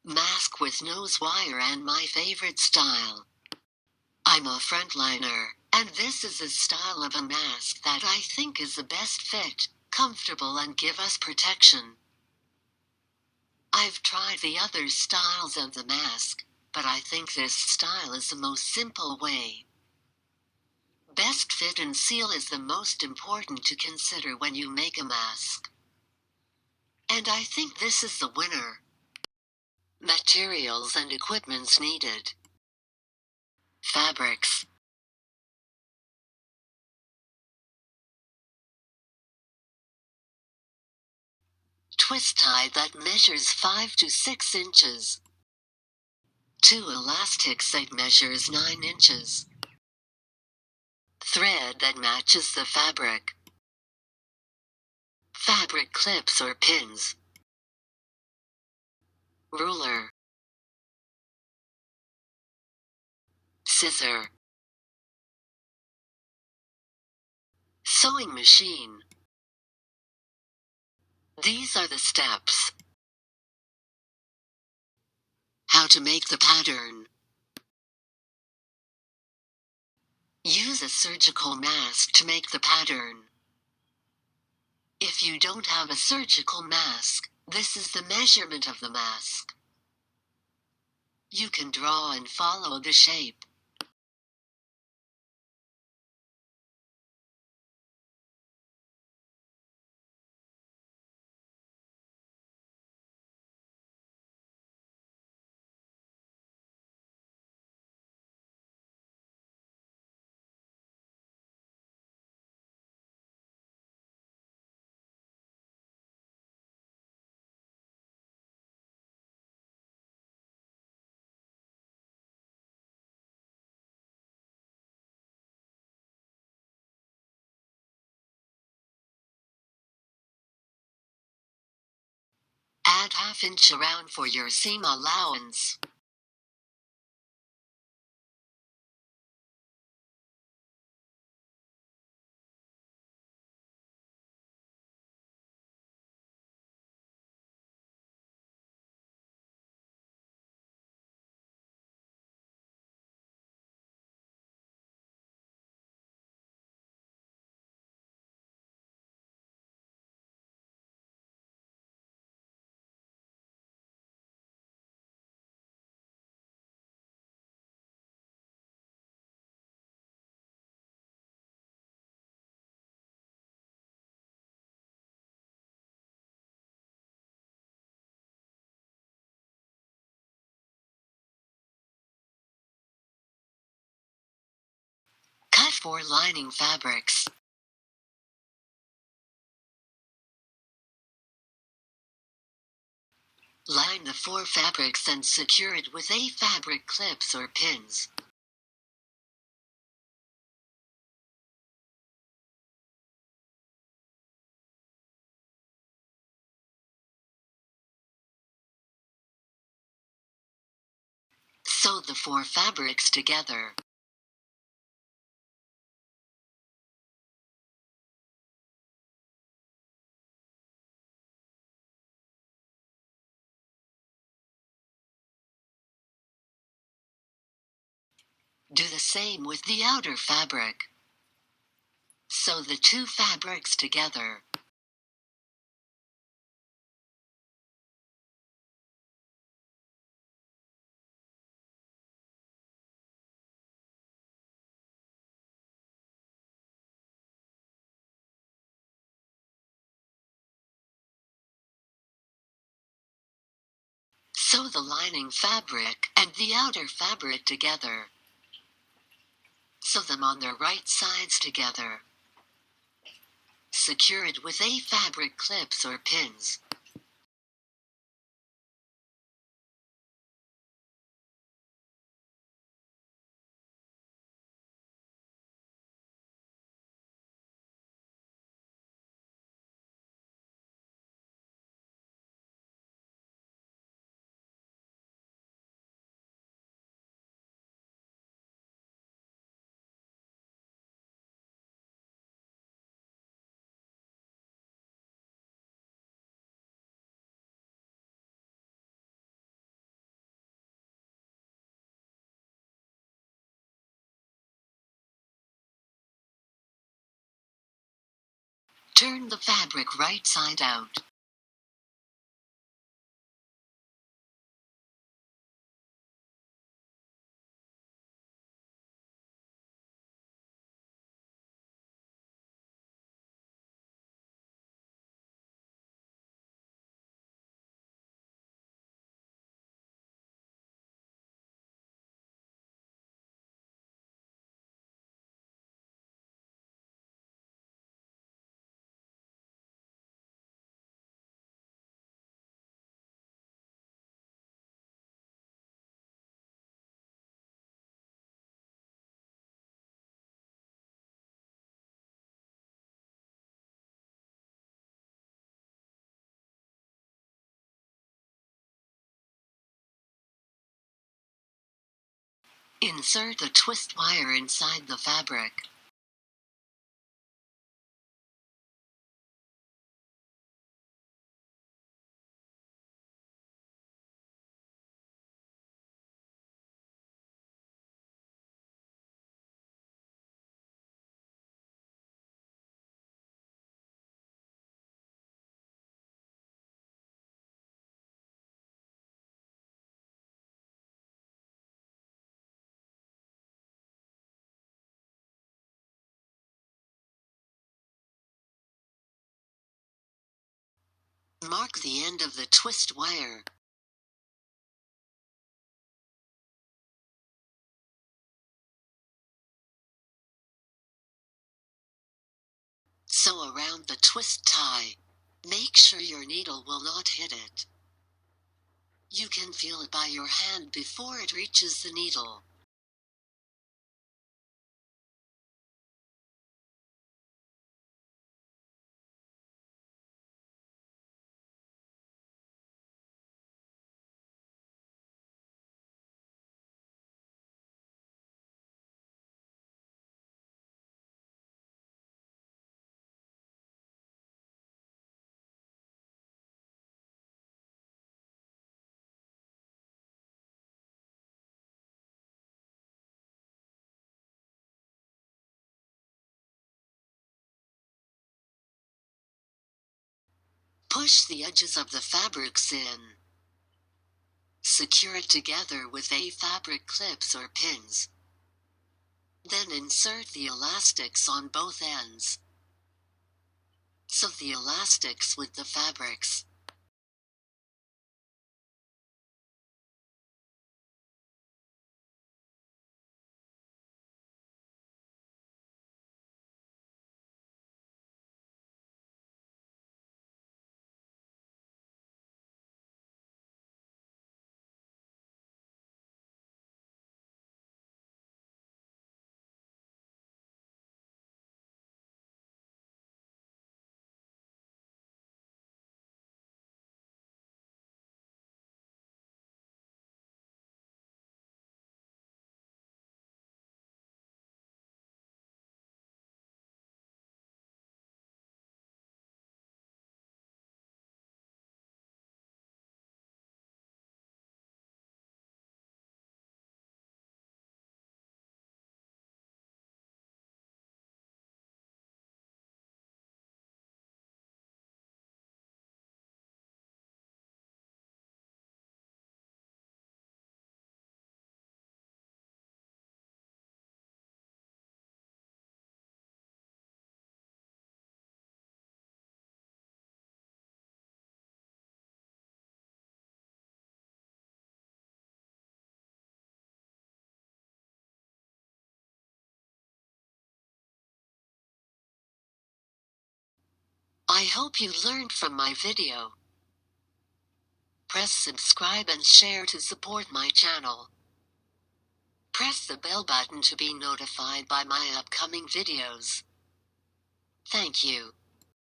Mask with nose wire and my favorite style. I'm a frontliner, and this is a style of a mask that I think is the best fit, comfortable and give us protection. I've tried the other styles of the mask, but I think this style is the most simple way. Best fit and seal is the most important to consider when you make a mask. And I think this is the winner. Materials and equipments needed. Fabrics. Twist tie that measures 5 to 6 inches. 2 elastics that measures 9 inches. Thread that matches the fabric. Fabric clips or pins. Ruler. Scissor. Sewing machine. These are the steps. How to make the pattern. Use a surgical mask to make the pattern. If you don't have a surgical mask, this is the measurement of the mask. You can draw and follow the shape. Add ½ inch around for your seam allowance. Cut 4 lining fabrics. Line the 4 fabrics and secure it with a fabric clips or pins. Sew the 4 fabrics together. Do the same with the outer fabric. Sew the 2 fabrics together. Sew the lining fabric and the outer fabric together. Sew them on their right sides together. Secure it with a fabric clips or pins. Turn the fabric right side out. Insert a twist wire inside the fabric. Mark the end of the twist wire. Sew around the twist tie. Make sure your needle will not hit it. You can feel it by your hand before it reaches the needle. Push the edges of the fabrics in. Secure it together with fabric clips or pins. Then insert the elastics on both ends. Sew the elastics with the fabrics. I hope you learned from my video. Press subscribe and share to support my channel. Press the bell button to be notified by my upcoming videos. Thank you.